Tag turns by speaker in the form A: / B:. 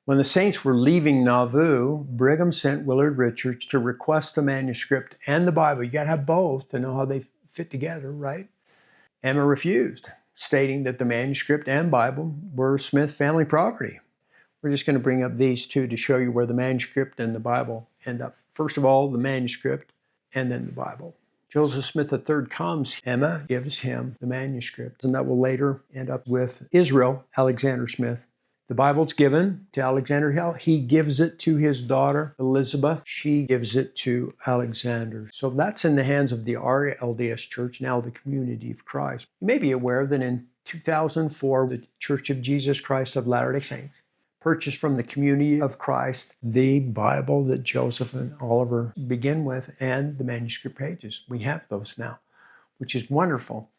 A: When the saints were leaving Nauvoo, Brigham sent Willard Richards to request the manuscript and the Bible. You got to have both to know how they fit together, right? Emma refused, stating that the manuscript and Bible were Smith family property. We're just going to bring up these two to show you where the manuscript and the Bible end up. First of all, the manuscript and then the Bible. Joseph Smith III comes, Emma gives him the manuscript, and that will later end up with Israel Alexander Smith. The Bible's given to Alexander Hill. He gives it to his daughter, Elizabeth. She gives it to Alexander. So that's in the hands of the LDS Church, now the Community of Christ. You may be aware that in 2004, the Church of Jesus Christ of Latter-day Saints purchased from the Community of Christ the Bible that Joseph and Oliver begin with and the manuscript pages. We have those now, which is wonderful.